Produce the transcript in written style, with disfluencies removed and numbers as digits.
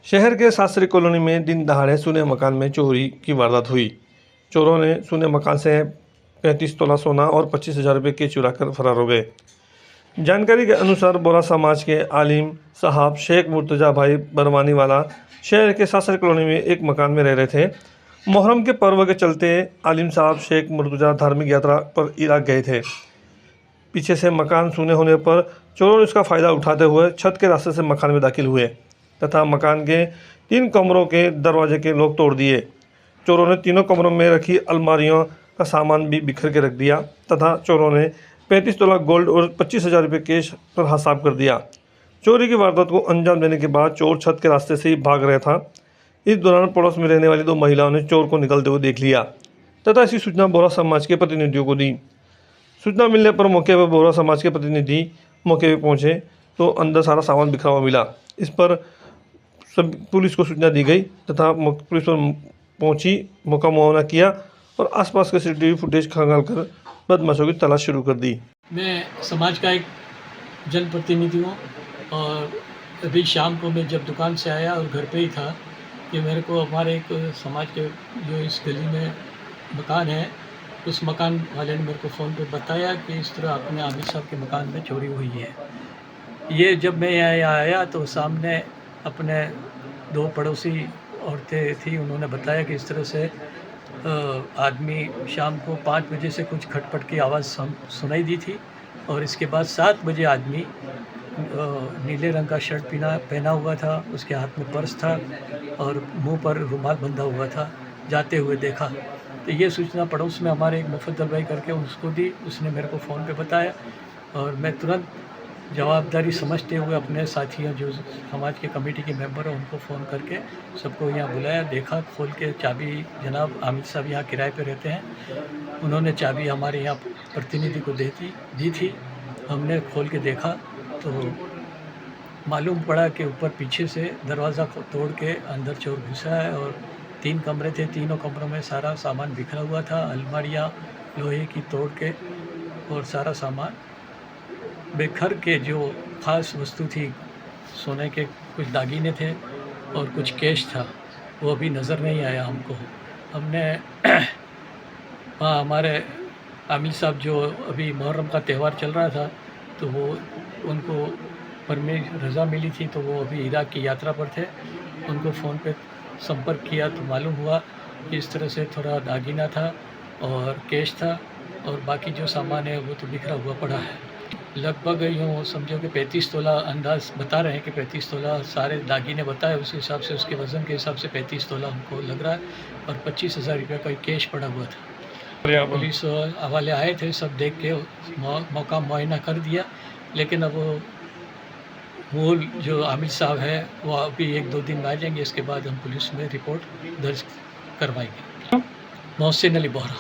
शहर के शास्त्री कॉलोनी में दिन दहाड़े सुने मकान में चोरी की वारदात हुई। चोरों ने सुने मकान से 35 तोला सोना और 25,000 रुपये के चुरा कर फरार हो गए। जानकारी के अनुसार बोरा समाज के आलिम साहब शेख मुर्तजा भाई बरवानी वाला शहर के शास्त्री कॉलोनी में एक मकान में रह रहे थे। मुहर्रम के पर्व के चलते आलिम साहब शेख मुर्तजा धार्मिक यात्रा पर इराक गए थे। पीछे से मकान सूने होने पर चोरों ने उसका फ़ायदा उठाते हुए छत के रास्ते से मकान में दाखिल हुए तथा मकान के 3 कमरों के दरवाजे के लॉक तोड़ दिए। चोरों ने तीनों कमरों में रखी अलमारियों का सामान भी बिखर के रख दिया तथा चोरों ने 35 तोला गोल्ड और 25,000 रुपये कैश पर हाथ साफ कर दिया। चोरी की वारदात को अंजाम देने के बाद चोर छत के रास्ते से ही भाग रहा था। इस दौरान पड़ोस में रहने वाली 2 महिलाओं ने चोर को निकलते हुए देख लिया तथा इसकी सूचना बोरा समाज के प्रतिनिधियों को दी। सूचना मिलने पर मौके पर बोरा समाज के प्रतिनिधि मौके पर पहुंचे तो अंदर सारा सामान बिखरा हुआ मिला। इस पर सब पुलिस को सूचना दी गई तथा पुलिस पर पहुंची, मौका मुआयना किया और आसपास के सीसीटीवी फुटेज खंगाल कर बदमाशों की तलाश शुरू कर दी। मैं समाज का एक जनप्रतिनिधि हूँ और अभी शाम को मैं जब दुकान से आया और घर पे ही था कि मेरे को हमारे एक समाज के जो इस गली में मकान है, उस मकान वाले ने मेरे को फ़ोन पे बताया कि इस तरह अपने आमिर साहब के मकान में चोरी हुई है। ये जब मैं यहाँ आया तो सामने अपने 2 पड़ोसी औरतें थी, उन्होंने बताया कि इस तरह से आदमी शाम को 5 बजे से कुछ खटपट की आवाज़ सुनाई दी थी और इसके बाद 7 बजे आदमी नीले रंग का शर्ट पहना हुआ था, उसके हाथ में पर्स था और मुंह पर रुमाल बंधा हुआ था, जाते हुए देखा। तो ये सूचना पड़ोस में हमारे एक मुफद्दल भाई करके उसको दी, उसने मेरे को फ़ोन पे बताया और मैं तुरंत जवाबदारी समझते हुए अपने साथियों जो समाज के कमेटी के मेंबर हैं उनको फ़ोन करके सबको यहाँ बुलाया, देखा, खोल के चाबी जनाब आमिर साहब यहाँ किराए पे रहते हैं, उन्होंने चाबी हमारे यहाँ प्रतिनिधि को दी थी। हमने खोल के देखा तो मालूम पड़ा कि ऊपर पीछे से दरवाज़ा तोड़ के अंदर चोर घुसा है और 3 कमरे थे, तीनों कमरों में सारा सामान बिखरा हुआ था, अलमारियाँ लोहे की तोड़ के और सारा सामान बिखर के जो ख़ास वस्तु थी, सोने के कुछ दागीने थे और कुछ कैश था, वो अभी नज़र नहीं आया हमको। हमने हमारे आमिर साहब जो अभी मुहर्रम का त्यौहार चल रहा था तो वो उनको रज़ा मिली थी तो वो अभी इराक की यात्रा पर थे, उनको फ़ोन पे संपर्क किया तो मालूम हुआ कि इस तरह से थोड़ा दागीना था और कैश था और बाकी जो सामान है वो तो बिखरा हुआ पड़ा है। लगभग यूँ समझो कि 35 तोला अंदाज़ बता रहे हैं कि 35 तोला सारे दागीने बताए, उस हिसाब से उसके वज़न के हिसाब से 35 तोला हमको लग रहा है और 25,000 रुपये का कैश पड़ा हुआ था। पुलिस वाले आए थे, सब देख के मौका मुआयना कर दिया, लेकिन अब मूल जो आमिर साहब है वो अभी 1-2 दिन में आ जाएंगे, इसके बाद हम पुलिस में रिपोर्ट दर्ज करवाएंगे। मोहसिन अली बोहरा।